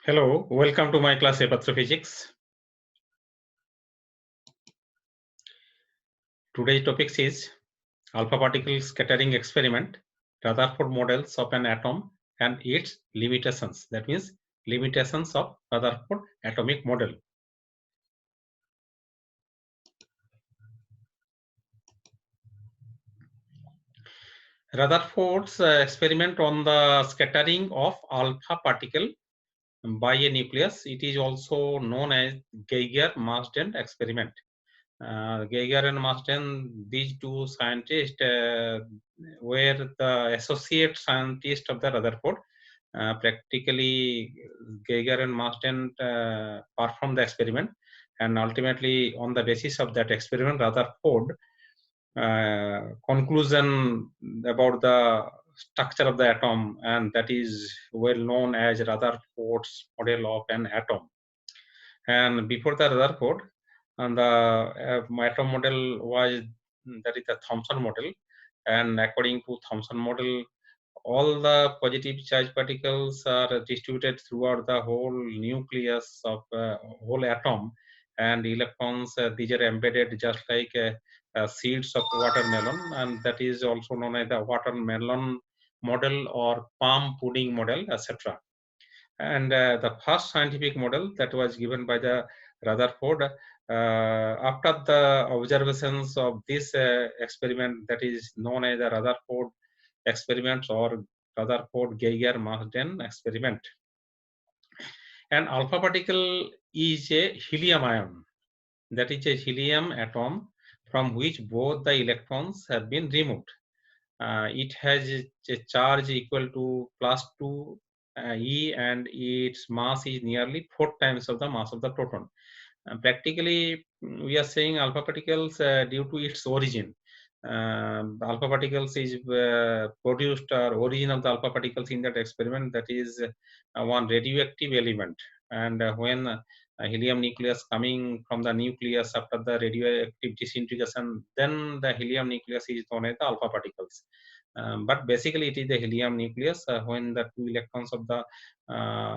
Hello, welcome to my class Astrophysics. Today's topic is alpha particle scattering experiment, Rutherford models of an atom and its limitations. That means limitations of Rutherford atomic model. Rutherford's experiment on the scattering of alpha particle by a nucleus. It is also known as Geiger-Marsden experiment. Geiger and Marsden, these two scientists were the associate scientists of the Rutherford. Practically, Geiger and Marsden performed the experiment, and ultimately, on the basis of that experiment, Rutherford conclusion about the structure of the atom, and that is well known as Rutherford's model of an atom. And before the Rutherford, and the atom model was that is the Thomson model, and according to Thomson model, all the positive charge particles are distributed throughout the whole nucleus of whole atom, and electrons these are embedded just like seeds of watermelon, and that is also known as the watermelon model or palm pudding model, etc. And the first scientific model that was given by the Rutherford after the observations of this experiment that is known as the Rutherford experiments or Rutherford Geiger Marsden experiment. An alpha particle is a helium ion, that is a helium atom from which both the electrons have been removed. It has a charge equal to +2 e, and its mass is nearly 4 times of the mass of the proton. Practically, we are saying alpha particles due to its origin. Alpha particles is produced, or origin of the alpha particles in that experiment, that is one radioactive element. And when helium nucleus coming from the nucleus after the radioactive disintegration, then the helium nucleus is known as the alpha particles. But basically it is the helium nucleus. When the two electrons of the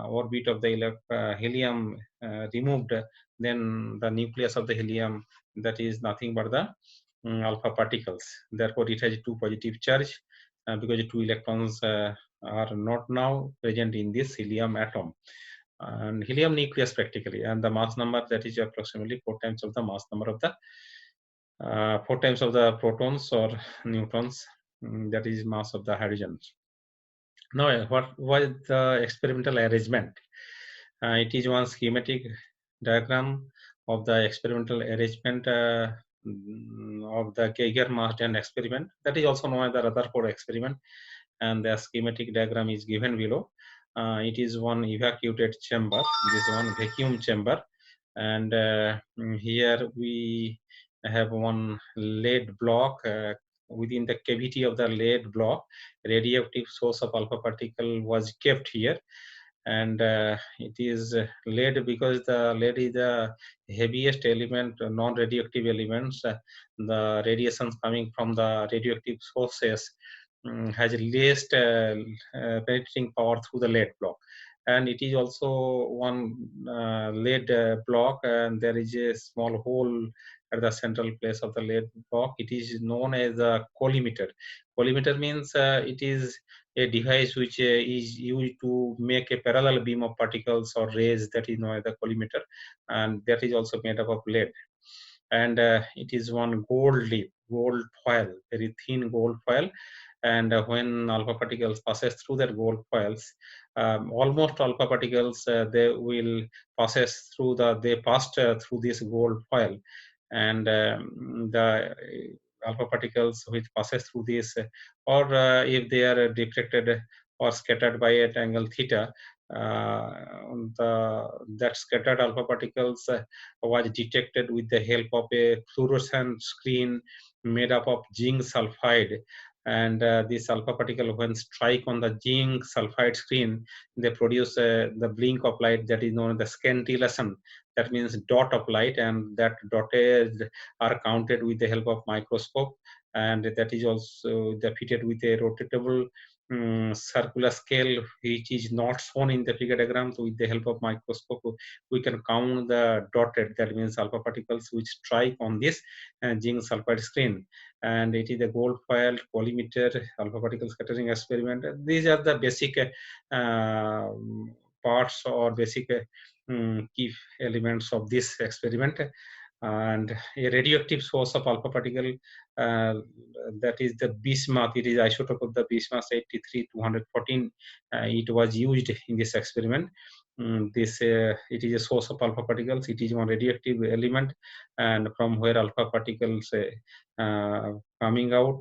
orbit of the helium removed, then the nucleus of the helium, that is nothing but the alpha particles. Therefore it has two positive charge because the two electrons are not now present in this helium atom and helium nucleus practically, and the mass number that is approximately 4 times of the mass number of the 4 times of the protons or neutrons, that is mass of the hydrogens. Now, what was the experimental arrangement? It is one schematic diagram of the experimental arrangement of the Geiger-Marsden experiment, that is also known as the Rutherford experiment, and the schematic diagram is given below. It is one evacuated chamber, this one vacuum chamber, and here we have one lead block. Within the cavity of the lead block, radioactive source of alpha particle was kept here, and it is lead because the lead is the heaviest element, non-radioactive elements. The radiations coming from the radioactive sources has least penetrating power through the lead block, and it is also one lead block, and there is a small hole at the central place of the lead block. It is known as a collimator. Collimator means it is a device which is used to make a parallel beam of particles or rays, that is known as the collimator, and that is also made up of lead. And it is one gold foil, very thin gold foil, and when alpha particles passes through that gold foils, almost alpha particles they will passes through they passed through this gold foil, and the alpha particles which passes through this, or if they are deflected or scattered by at angle theta, uh, that scattered alpha particles was detected with the help of a fluorescent screen made up of zinc sulfide, and this alpha particle when strike on the zinc sulfide screen, they produce the blink of light that is known as the scintillation. That means dot of light, and that dotted are counted with the help of microscope, and that is also fitted with a rotatable circular scale, which is not shown in the figure diagram. So with the help of microscope, we can count the dotted, that means alpha particles which strike on this zinc sulfide screen. And it is a gold foil collimator alpha particle scattering experiment. These are the basic uh, parts or basic key elements of this experiment. And a radioactive source of alpha particle, uh, that is the bismuth. It is isotope of the bismuth 83 214. It was used in this experiment. This it is a source of alpha particles. It is one radioactive element, and from where alpha particles coming out,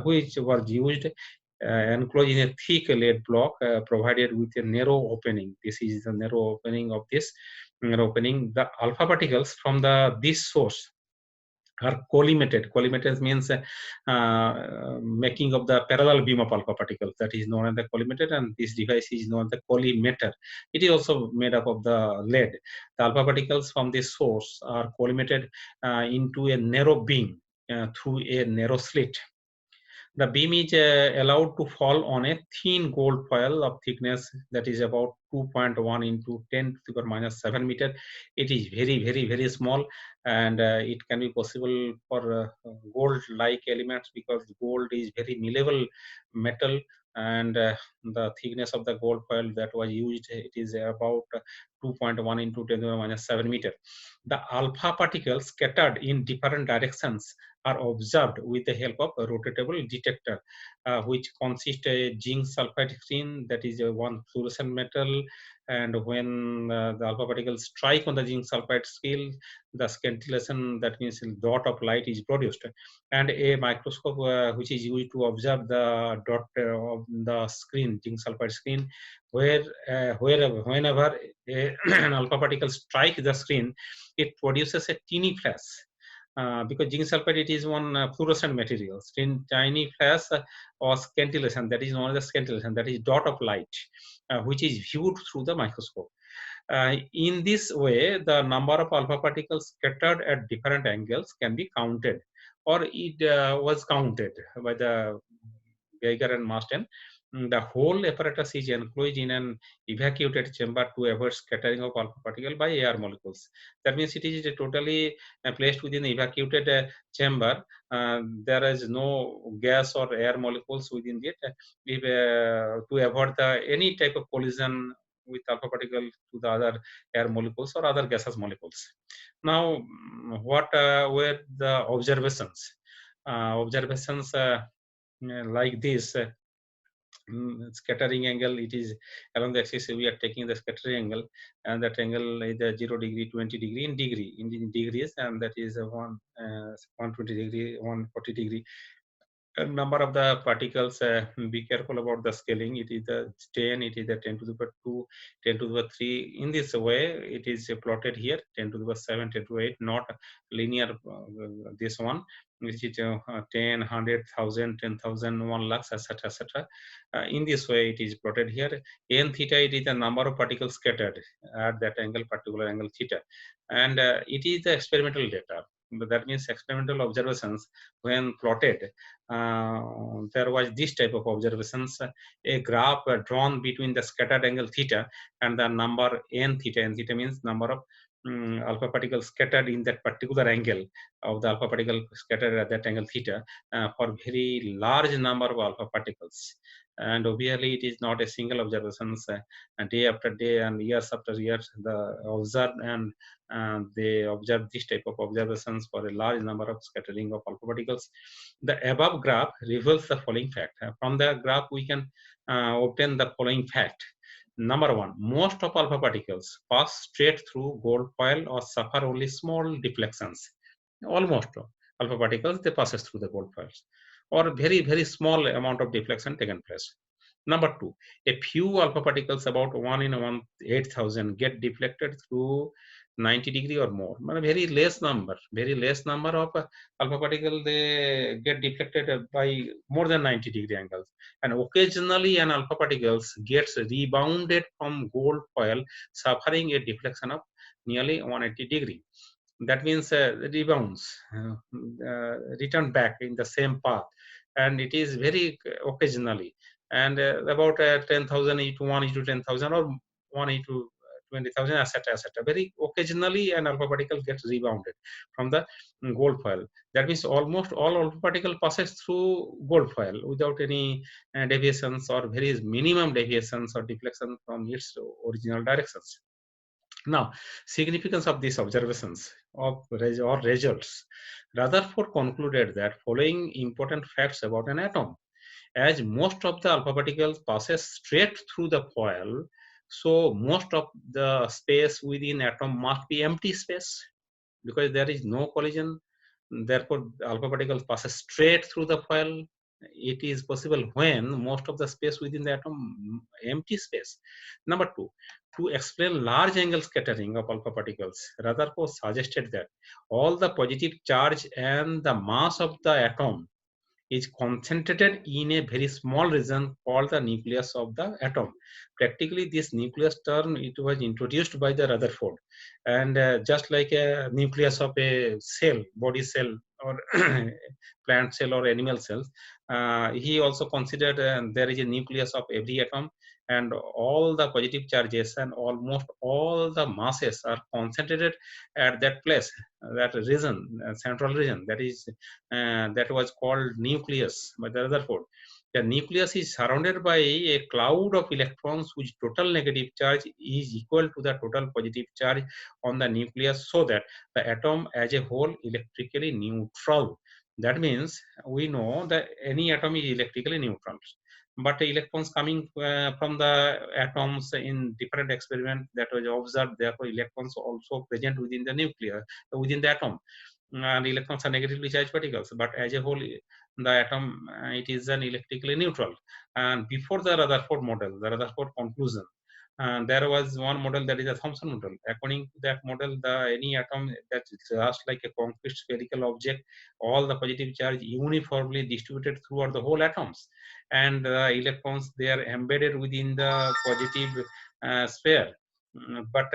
which was used enclosed in a thick lead block provided with a narrow opening. This is the narrow opening of this narrow opening. The alpha particles from this source are collimated. Collimated means making of the parallel beam of alpha particles, that is known as the collimated, and this device is known as the collimator. It is also made up of the lead. The alpha particles from this source are collimated into a narrow beam through a narrow slit. The beam is allowed to fall on a thin gold foil of thickness that is about 2.1 into 10 to the power minus 7 meter. It is very, very, very small, and it can be possible for gold-like elements because gold is very malleable metal, and the thickness of the gold foil that was used, it is about 2.1 into 10 to the power minus 7 meter. The alpha particles scattered in different directions are observed with the help of a rotatable detector, which consists a zinc sulfide screen, that is a one fluorescent metal. And when the alpha particles strike on the zinc sulfide scale, the scintillation, that means a dot of light, is produced. And a microscope which is used to observe the dot of the screen, zinc sulfide screen, where whenever an alpha particle strike the screen, it produces a teeny flash. Because zinc sulfide, it is one fluorescent material. Tiny flash or scintillation, that is known as scintillation, that is dot of light, which is viewed through the microscope. In this way, the number of alpha particles scattered at different angles can be counted, or it was counted by the Geiger and Marsden. The whole apparatus is enclosed in an evacuated chamber to avoid scattering of alpha particle by air molecules. That means it is totally placed within the evacuated chamber. There is no gas or air molecules within it. If, to avoid any type of collision with alpha particle to the other air molecules or other gaseous molecules. Now, what were the observations? Observations like this. Scattering angle, it is along the axis, we are taking the scattering angle, and that angle is 0 degree, 20 degree in degrees, and that is 120 degree, 140 degree. Number of the particles, be careful about the scaling. It is the 10, it is the 10 to the power 2, 10 to the power 3. In this way, it is plotted here, 10 to the power 7, 10 to the power 8, not linear, this one, which is 10, 100, 1000, 10,000, 1 lakh, etc., etc. In this way, it is plotted here. N theta, it is the number of particles scattered at that angle, particular angle theta. And it is the experimental data. That means experimental observations, when plotted, there was this type of observations, a graph drawn between the scattered angle theta and the number n theta. N theta means number of alpha particles scattered in that particular angle of the alpha particle scattered at that angle theta, for very large number of alpha particles. And obviously, it is not a single observations. Day after day and years after years, the observed, and they observe this type of observations for a large number of scattering of alpha particles. The above graph reveals the following fact. From the graph, we can obtain the following fact. Number one, most of alpha particles pass straight through gold foil or suffer only small deflections. Almost alpha particles, they passes through the gold foils, or very, very small amount of deflection taken place. Number two, a few alpha particles, about 1 in 8,000, get deflected through 90 degree or more. Very less number of alpha particle, they get deflected by more than 90 degree angles. And occasionally an alpha particles gets rebounded from gold foil, suffering a deflection of nearly 180 degree. That means rebounds, return back in the same path, and it is very occasionally. and about 10,000 into 1 into 10,000 or 1 into 20,000, etc., etc. Very occasionally, an alpha particle gets rebounded from the gold foil. That means almost all alpha particle passes through gold foil without any deviations or very minimum deviations or deflection from its original directions. Now, significance of these observations or results. Rutherford concluded that following important facts about an atom: as most of the alpha particles passes straight through the foil, so most of the space within atom must be empty space, because there is no collision. Therefore, alpha particles passes straight through the foil. It is possible when most of the space within the atom empty space. Number two, to explain large angle scattering of alpha particles, Rutherford suggested that all the positive charge and the mass of the atom is concentrated in a very small region called the nucleus of the atom. Practically, this nucleus term, it was introduced by the Rutherford, and just like a nucleus of a cell, body cell, or plant cell or animal cells, he also considered there is a nucleus of every atom, and all the positive charges and almost all the masses are concentrated at that place, that region, central region, that was called nucleus by the Rutherford. The nucleus is surrounded by a cloud of electrons whose total negative charge is equal to the total positive charge on the nucleus, so that the atom as a whole electrically neutral. That means we know that any atom is electrically neutral, but the electrons coming from the atoms in different experiments that was observed, therefore electrons also present within the nucleus, within the atom, and electrons are negatively charged particles, but as a whole the atom, it is an electrically neutral. And before the Rutherford model, the Rutherford conclusion, there was one model, that is a Thomson model. According to that model, the any atom that's just like a concrete spherical object, all the positive charge uniformly distributed throughout the whole atoms, and the electrons, they are embedded within the positive sphere. But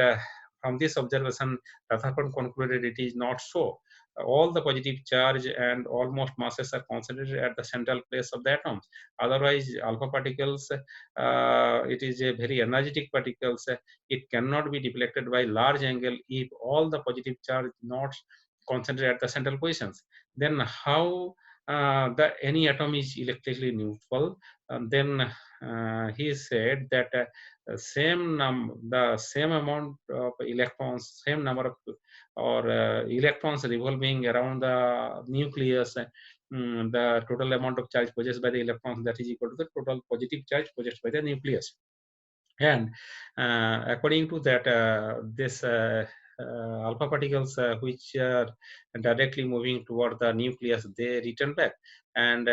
from this observation, Rutherford concluded it is not so. All the positive charge and almost masses are concentrated at the central place of the atoms. Otherwise, alpha particles, it is a very energetic particles. It cannot be deflected by large angle if all the positive charge not concentrated at the central positions. Then how the any atom is electrically neutral? Then he said that the same amount of electrons, same number of or electrons revolving around the nucleus, the total amount of charge possessed by the electrons, that is equal to the total positive charge possessed by the nucleus. And according to that, this alpha particles which are directly moving toward the nucleus, they return back, and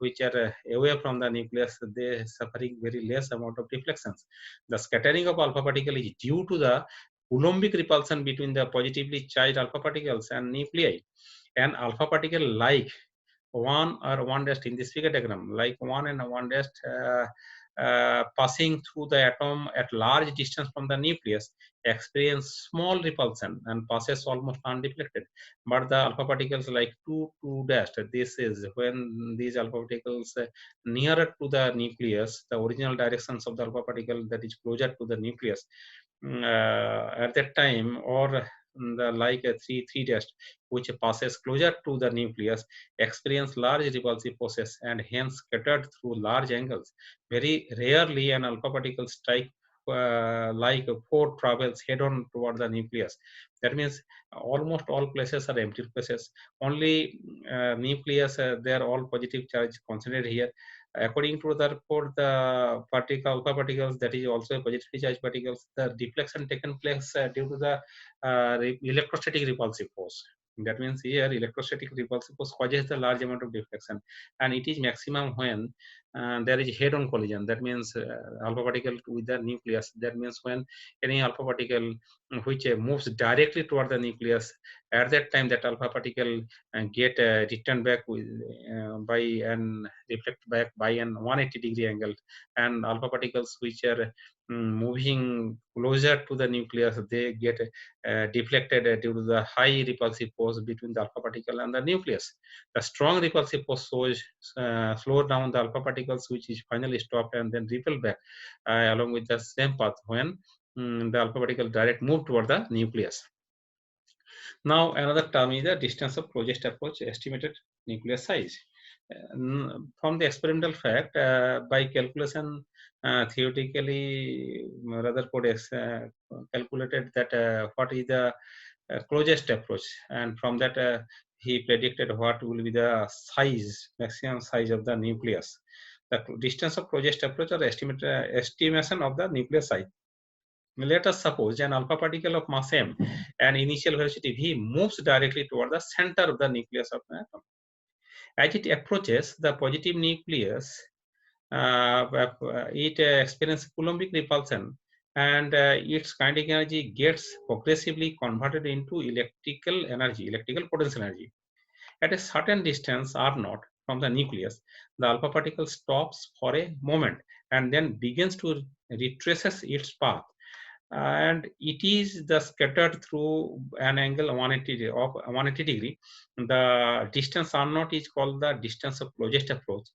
which are away from the nucleus, they suffering very less amount of deflections. The scattering of alpha particle is due to the Coulombic repulsion between the positively charged alpha particles and nuclei. An alpha particle like 1 or 1 dash in this figure diagram, like 1 and 1 dash passing through the atom at large distance from the nucleus, experience small repulsion and passes almost undeflected. But the alpha particles like 2 dash, this is when these alpha particles nearer to the nucleus, the original directions of the alpha particle that is closer to the nucleus, at that time, or the like a 3 dash which passes closer to the nucleus, experience large repulsive forces and hence scattered through large angles. Very rarely an alpha particle strike like 4 travels head on toward the nucleus. That means almost all places are empty places. Only nucleus, they are all positive charge concentrated here. According to the report, the alpha particles, that is also positively charged particles, the deflection taken place due to the electrostatic repulsive force. That means here electrostatic repulsive force causes the large amount of deflection, and it is maximum when there is head-on collision. That means alpha particle with the nucleus. That means when any alpha particle which moves directly toward the nucleus, at that time that alpha particle get returned back with by and reflect back by an 180-degree angle, and alpha particles which are moving closer to the nucleus, they get deflected due to the high repulsive force between the alpha particle and the nucleus. The strong repulsive force slows down the alpha particle particles which is finally stopped and then repel back along with the same path when the alpha particle direct move toward the nucleus. Now another term is the distance of closest approach estimated nucleus size. From the experimental fact, by calculation, theoretically, Rutherford calculated that what is the closest approach, and from that he predicted what will be the size, maximum size of the nucleus. The distance of closest approach or estimation of the nucleus size. Let us suppose an alpha particle of mass m and initial velocity v moves directly toward the center of the nucleus of the atom. As it approaches the positive nucleus, it experiences Coulombic repulsion, and its kinetic energy gets progressively converted into electrical energy, electrical potential energy. At a certain distance r0 from the nucleus, the alpha particle stops for a moment and then begins to retraces its path, and it is the scattered through an angle of 180 degree. The distance r0 is called the distance of closest approach.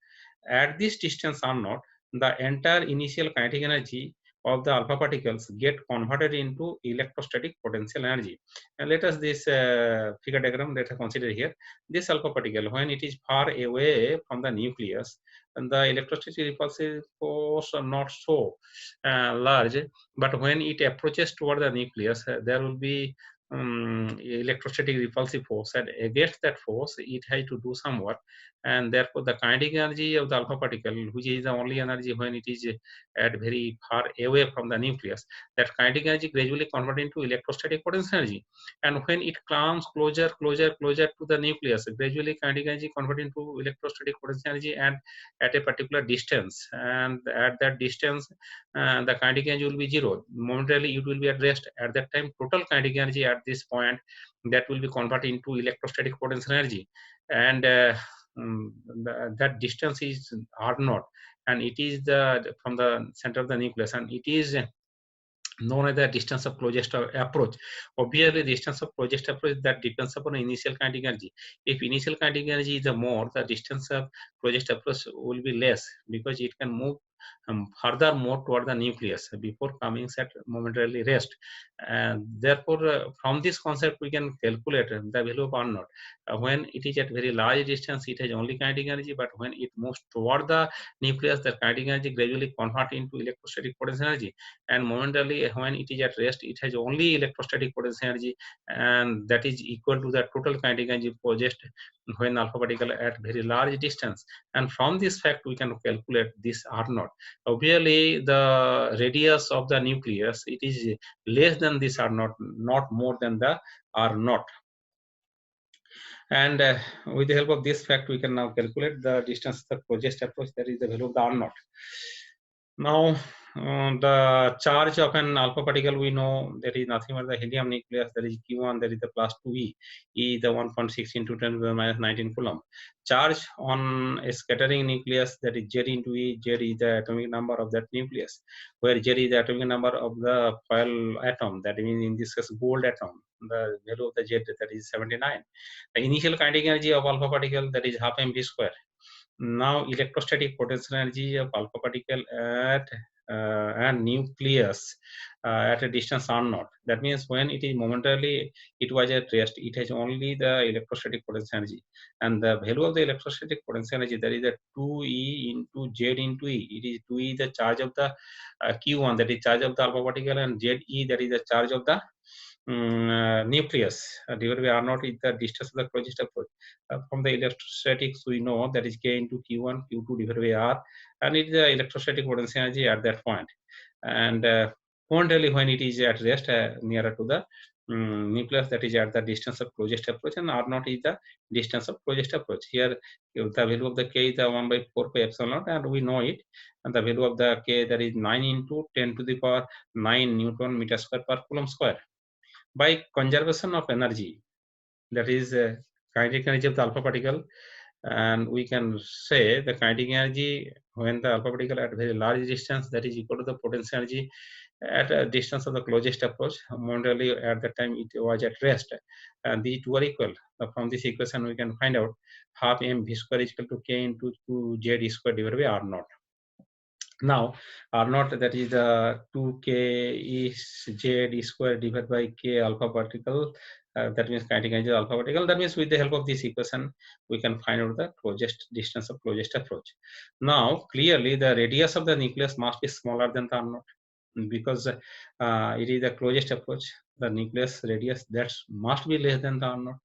At this distance r0, the entire initial kinetic energy of the alpha particles get converted into electrostatic potential energy. And let us this figure diagram, let us consider here. This alpha particle, when it is far away from the nucleus, and the electrostatic repulsive force are not so large, but when it approaches toward the nucleus, there will be electrostatic repulsive force, and against that force it has to do some work, and therefore the kinetic energy of the alpha particle, which is the only energy when it is at very far away from the nucleus, that kinetic energy gradually converted into electrostatic potential energy, and when it comes closer to the nucleus, gradually kinetic energy converted into electrostatic potential energy, and at a particular distance, and at that distance the kinetic energy will be zero. Momentarily it will be at rest. At that time, total kinetic energy at this point, that will be converted into electrostatic potential energy, and that distance is r0, and it is the from the center of the nucleus, and it is known as the distance of closest approach. Obviously, distance of closest approach, that depends upon initial kinetic energy. If initial kinetic energy is more, the distance of closest approach will be less, because it can move further more toward the nucleus before coming at momentarily rest. And therefore, from this concept, we can calculate the value of R0. When it is at very large distance, it has only kinetic energy, but when it moves toward the nucleus, the kinetic energy gradually convert into electrostatic potential energy, and momentarily when it is at rest, it has only electrostatic potential energy, and that is equal to the total kinetic energy possessed when alpha particle at very large distance. And from this fact we can calculate this r0. Obviously the radius of the nucleus, it is less than this r0, not more than the r0. And with the help of this fact we can now calculate the distance of the closest approach, that is the value of the r0. Now, the charge of an alpha particle, we know there is nothing but the helium nucleus, there is Q1, there is the plus 2e, E the 1.6 into 10 to the minus 19 coulomb. Charge on a scattering nucleus, that is Z into E, Z is the atomic number of that nucleus, where Z is the atomic number of the foil atom, that means in this case gold atom, the value of the Z, that is 79. The initial kinetic energy of alpha particle, that is half mv square. Now electrostatic potential energy of alpha particle at and nucleus at a distance r0. That means when it is momentarily it was at rest, it has only the electrostatic potential energy, and the value of the electrostatic potential energy, that is a 2e into z into e. It is 2e the charge of the q1, that is charge of the alpha particle, and ze, that is the charge of the nucleus, divided by r0 is the distance of the closest approach. From the electrostatics we know that is k into q1 q2 divided by r, and it is the electrostatic potential energy at that point. And momentarily when it is at rest nearer to the nucleus, that is at the distance of closest approach, and r0 is the distance of closest approach. Here the value of the k is the 1 by 4 pi epsilon naught, and we know it, and the value of the k, that is 9 into 10 to the power 9 Newton meter square per coulomb square. By conservation of energy, that is kinetic energy of the alpha particle, and we can say the kinetic energy when the alpha particle at very large distance, that is equal to the potential energy at a distance of the closest approach. Momentarily at that time it was at rest, and these two are equal. From this equation we can find out half mv square is equal to k into 2z square divided by r naught. Now r naught, that is the 2k is z square divided by k alpha particle, that means kinetic energy of alpha particle. That means with the help of this equation we can find out the closest distance of closest approach. Now clearly the radius of the nucleus must be smaller than the r naught, because it is the closest approach. The nucleus radius that must be less than the r naught.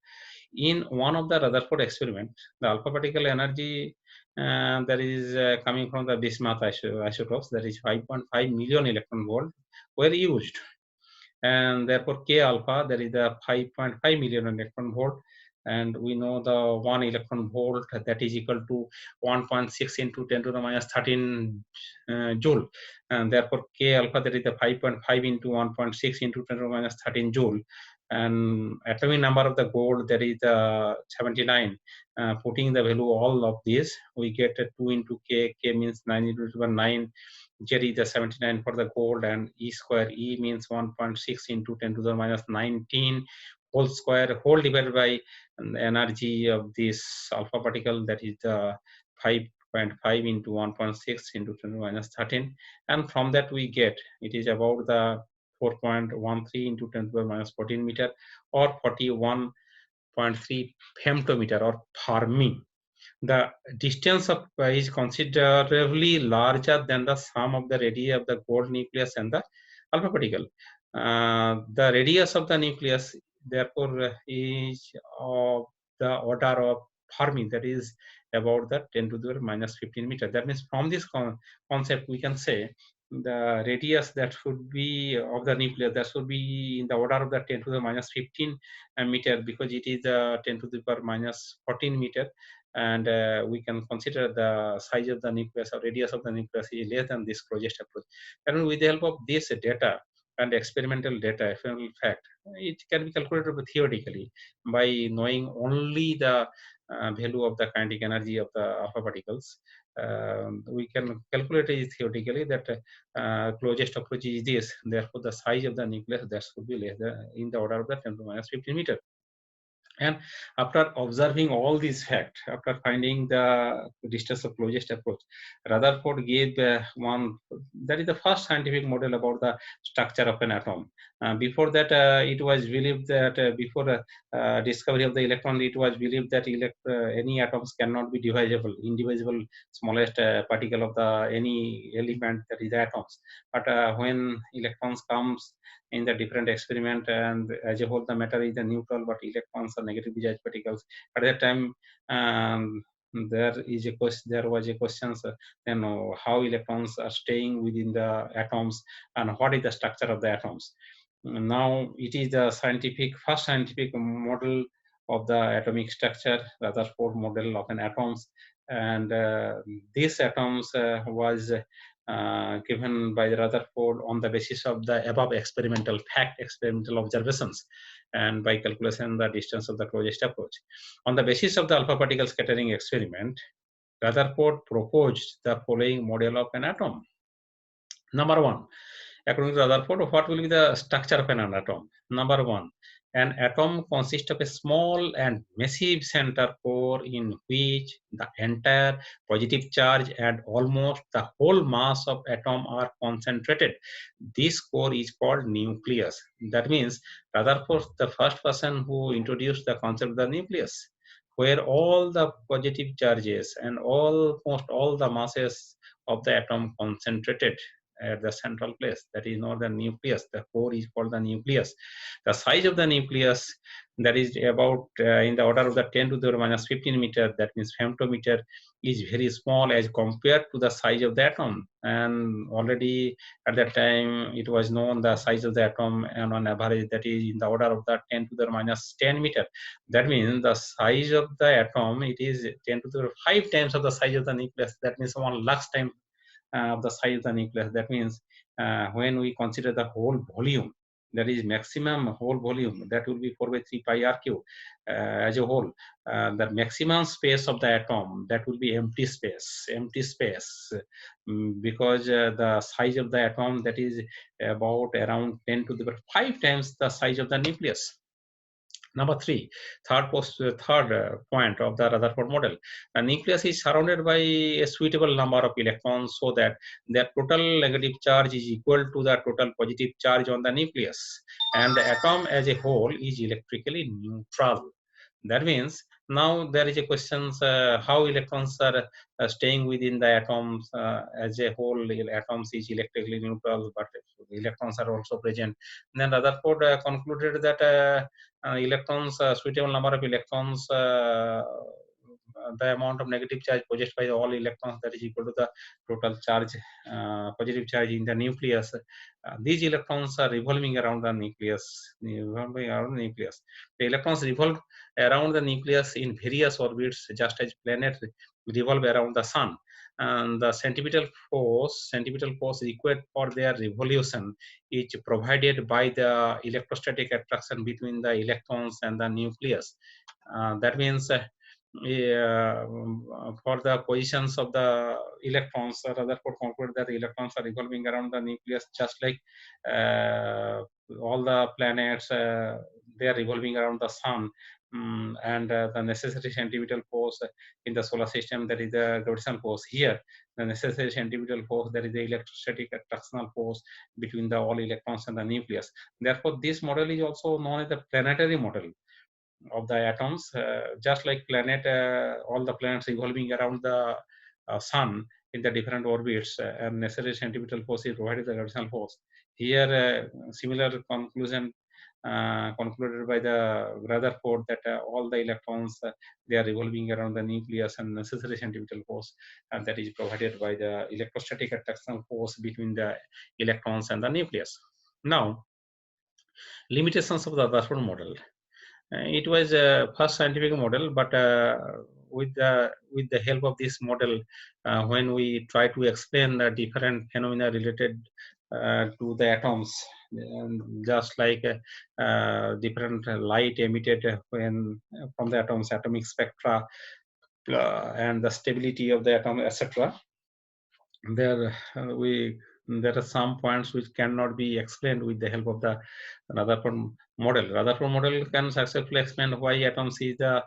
In one of the Rutherford experiment, the alpha particle energy that is coming from the bismuth isotopes, that is 5.5 million electron volt, were used, and therefore k alpha, that is the 5.5 million electron volt, and we know the 1 electron volt, that is equal to 1.6 into 10 to the minus 13 joule, and therefore k alpha, that is the 5.5 into 1.6 into 10 to the minus 13 joule, and atomic number of the gold, that is 79. Putting the value all of these, we get 2 into k means 9 into 9, z is the 79 for the gold, and e square, e means 1.6 into 10 to the minus 19 whole square, whole divided by the energy of this alpha particle, that is the 5.5 into 1.6 into 10 to the minus 13, and from that we get it is about the 4.13 into 10 to the minus 14 meter, or 41.3 femtometer or Fermi. The distance of is considerably larger than the sum of the radii of the gold nucleus and the alpha particle. The radius of the nucleus, therefore, is of the order of Fermi, that is about the 10 to the minus 15 meter. That means from this concept we can say the radius that should be of the nucleus, that should be in the order of the 10 to the minus 15 meter, because it is 10 to the power minus 14 meter, and we can consider the size of the nucleus or radius of the nucleus is less than this closest approach. And with the help of this data and experimental data, experimental fact, it can be calculated theoretically by knowing only the value of the kinetic energy of the alpha particles. We can calculate it theoretically that closest approach is this. Therefore, the size of the nucleus that should be less than in the order of the 10 to minus 15 meter. And after observing all these facts, after finding the distance of closest approach, Rutherford gave one, that is the first scientific model about the structure of an atom. Before that, it was believed that before discovery of the electron, it was believed that any atoms cannot be indivisible, smallest particle of the any element, that is the atoms. But when electrons comes in the different experiment, and as a whole the matter is the neutral, but electrons are negatively charged particles. At that time, there was a question, then how electrons are staying within the atoms and what is the structure of the atoms. Now it is the first scientific model of the atomic structure, Rutherford model of an atoms, and these atoms was given by Rutherford on the basis of the above experimental observations, and by calculation the distance of the closest approach. On the basis of the alpha particle scattering experiment, Rutherford proposed the following model of an atom. Number one, according to Rutherford, what will be the structure of an atom? Number one, an atom consists of a small and massive center core in which the entire positive charge and almost the whole mass of atom are concentrated. This core is called nucleus. That means Rutherford, the first person who introduced the concept of the nucleus, where all the positive charges and almost all the masses of the atom concentrated at the central place, that is not the nucleus. The core is called the nucleus. The size of the nucleus, that is about in the order of the 10 to the minus 15 meter, that means femtometer, is very small as compared to the size of the atom. And already at that time it was known the size of the atom, and on average that is in the order of the 10 to the minus 10 meter. That means the size of the atom, it is 10 to the 5 times of the size of the nucleus. That means 1 lakh times of the size of the nucleus. That means when we consider the whole volume, that is maximum hole volume, that will be 4 by 3 pi r cube as a whole. The maximum space of the atom, that will be empty space, because the size of the atom, that is about around 10 to the power 5 times the size of the nucleus. Number three, third point of the Rutherford model. The nucleus is surrounded by a suitable number of electrons so that their total negative charge is equal to the total positive charge on the nucleus, and the atom as a whole is electrically neutral. That means now there is a question, how electrons are staying within the atoms as a whole. Atoms is electrically neutral, but electrons are also present. Then Rutherford concluded that electrons, suitable number of electrons, the amount of negative charge possessed by all electrons, that is equal to the total charge, positive charge in the nucleus. These electrons are revolving around the nucleus, The electrons revolve around the nucleus in various orbits, just as planets revolve around the sun. And the centripetal force required for their revolution is provided by the electrostatic attraction between the electrons and the nucleus. That means for the positions of the electrons, Rutherford concluded that the electrons are revolving around the nucleus, just like all the planets, they are revolving around the sun. And the necessary centripetal force in the solar system, that is the gravitational force. Here, the necessary centripetal force, that is the electrostatic attractional force between the all electrons and the nucleus. Therefore, this model is also known as the planetary model of the atoms. Just like planet, all the planets revolving around the sun in the different orbits, and necessary centripetal force is provided the gravitational force. Here, similar conclusion concluded by the Rutherford, that all the electrons, they are revolving around the nucleus, and necessary centripetal force, and that is provided by the electrostatic attractional force between the electrons and the nucleus. Now, limitations of the Rutherford model. It was a first scientific model, but with the help of this model, when we try to explain the different phenomena related to the atoms, just like different light emitted when from the atoms, atomic spectra, and the stability of the atom, etc. There we there are some points which cannot be explained with the help of the Rutherford model. Rutherford model can successfully explain why atoms is the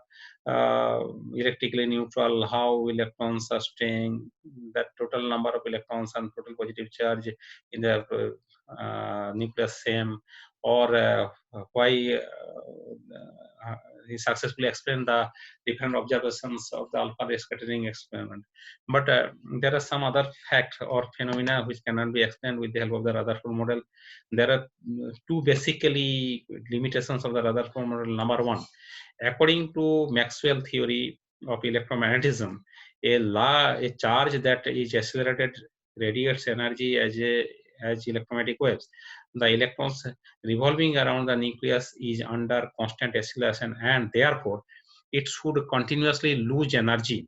electrically neutral, how electrons are staying, the total number of electrons and total positive charge in the nucleus same, or why he successfully explained the different observations of the alpha ray scattering experiment. But there are some other facts or phenomena which cannot be explained with the help of the Rutherford model. There are two basically limitations of the Rutherford model. Number one, according to Maxwell theory of electromagnetism, a charge that is accelerated radiates energy as electromagnetic waves. The electrons revolving around the nucleus is under constant acceleration, and therefore it should continuously lose energy.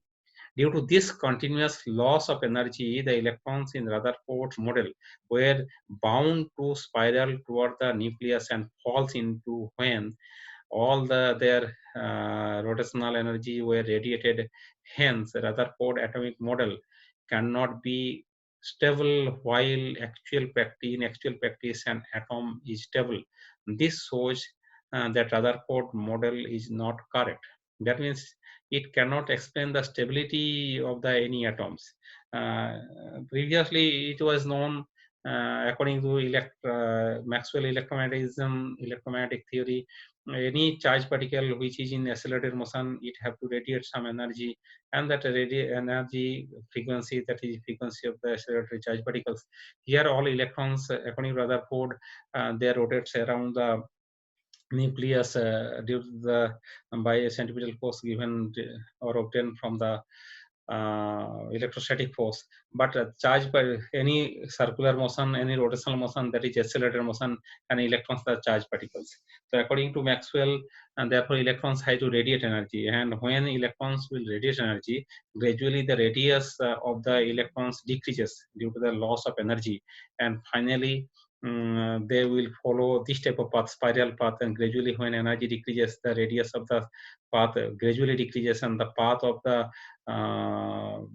Due to this continuous loss of energy, the electrons in Rutherford's model were bound to spiral toward the nucleus and falls into when all their rotational energy were radiated. Hence, Rutherford atomic model cannot be stable, while in actual practice an atom is stable. This shows that Rutherford model is not correct. That means it cannot explain the stability of the any atoms. Previously, it was known, according to Maxwell electromagnetic theory, any charged particle which is in accelerated motion, it have to radiate some energy, and that energy frequency, that is frequency of the accelerated charged particles. Here, all electrons, according to Rutherford, they rotates around the nucleus due to the by a centripetal force given or obtained from the electrostatic force. But charged by any circular motion, any rotational motion, that is accelerated motion, and electrons are charged particles. So according to Maxwell, and therefore electrons have to radiate energy, and when electrons will radiate energy, gradually the radius of the electrons decreases due to the loss of energy, and finally they will follow this type of path, spiral path, and gradually when energy decreases, the radius of the path gradually decreases, and the path of the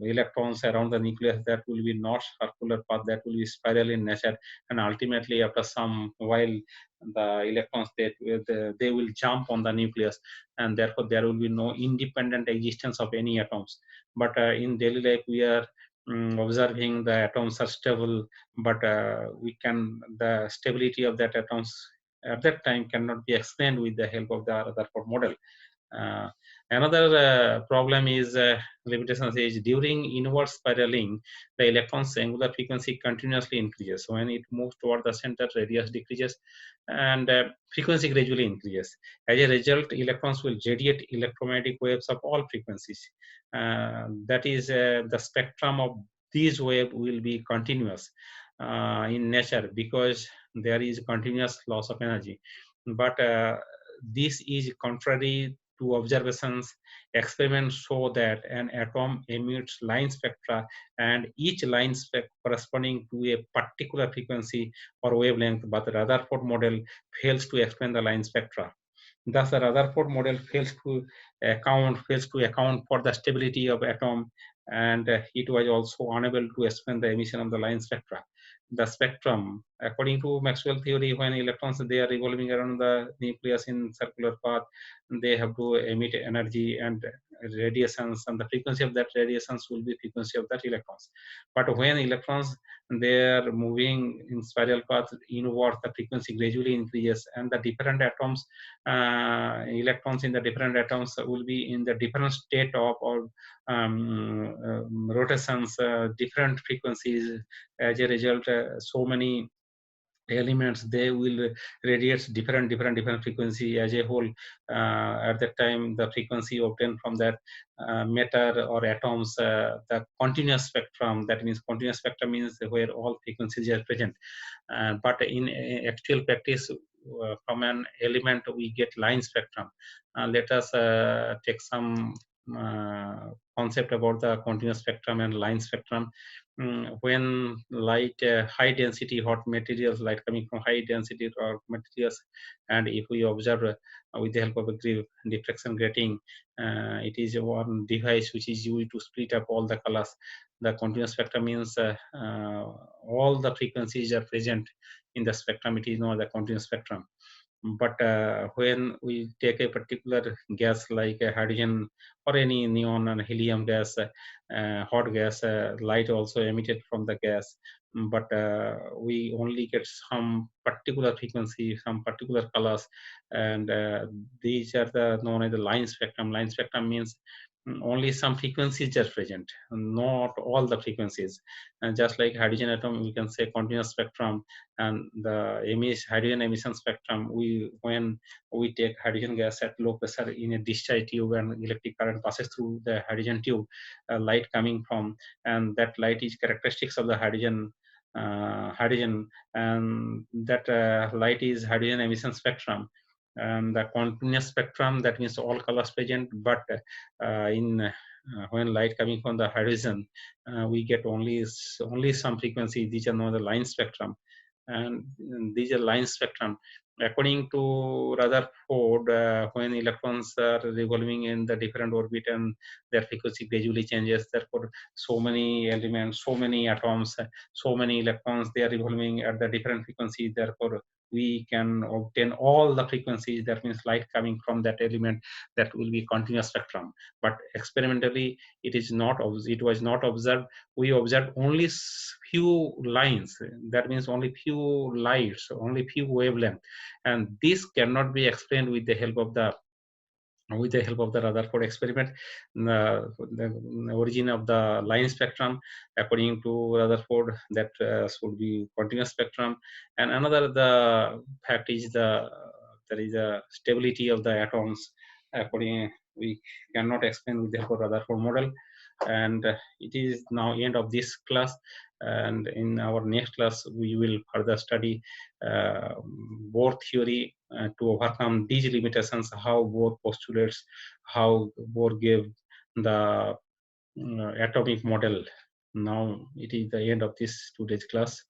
electrons around the nucleus, that will be not circular path, that will be spiral in nature, and ultimately after some while the electrons they will jump on the nucleus, and therefore there will be no independent existence of any atoms. But in daily life we are observing the atoms are stable, but we can the stability of that atoms at that time cannot be explained with the help of the Rutherford model. uh, Another problem is limitations is during inward spiraling, the electron's angular frequency continuously increases. When it moves toward the center, radius decreases and frequency gradually increases. As a result, electrons will radiate electromagnetic waves of all frequencies. That is, the spectrum of these waves will be continuous in nature because there is continuous loss of energy. But this is contrary to observations. Experiments show that an atom emits line spectra, and each line corresponding to a particular frequency or wavelength, but the Rutherford model fails to explain the line spectra. Thus, the Rutherford model fails to account for the stability of atom, and it was also unable to explain the emission of the line spectra. The spectrum, according to Maxwell theory, when electrons they are revolving around the nucleus in circular path, they have to emit energy and radiations, and the frequency of that radiations will be frequency of that electrons. But when electrons they are moving in spiral path inward, the frequency gradually increases, and the different atoms electrons in the different atoms will be in the different state of or rotations, different frequencies. As a result, so many elements they will radiate different frequency as a whole. At that time the frequency obtained from that matter or atoms, the continuous spectrum, that means continuous spectrum means where all frequencies are present. But in actual practice, from an element we get line spectrum. Let us take some concept about the continuous spectrum and line spectrum. When light, high density hot materials, light coming from high density hot materials, and if we observe with the help of a diffraction grating, it is one device which is used to split up all the colors. The continuous spectrum means all the frequencies are present in the spectrum. It is not the continuous spectrum. But when we take a particular gas like hydrogen or any neon and helium gas, hot gas, light also emitted from the gas, but we only get some particular frequency, some particular colors, and these are the known as the line spectrum. Line spectrum means only some frequencies are present, not all the frequencies. And just like hydrogen atom, we can say continuous spectrum, and the hydrogen emission spectrum, when we take hydrogen gas at low pressure in a discharge tube and electric current passes through the hydrogen tube, light coming from, and that light is characteristics of the hydrogen, and that light is hydrogen emission spectrum. And the continuous spectrum, that means all colors present, but in when light coming from the hydrogen, we get only some frequency. These are known the line spectrum, and these are line spectrum. According to Rutherford, when electrons are revolving in the different orbit and their frequency gradually changes, therefore so many elements, so many atoms, so many electrons, they are revolving at the different frequencies. Therefore, we can obtain all the frequencies. That means light coming from that element, that will be continuous spectrum. But experimentally, it was not observed. We observed only few lines, that means only few lights, only few wavelength, and this cannot be explained with the help of the Rutherford experiment. The origin of the line spectrum, according to Rutherford, that should be continuous spectrum. And another the fact is there is a stability of the atoms. According, we cannot explain with the help of Rutherford model. And it is now end of this class, and in our next class we will further study uh, Bohr theory to overcome these limitations, how Bohr postulates, how Bohr gave the atomic model. Now it is the end of this today's class.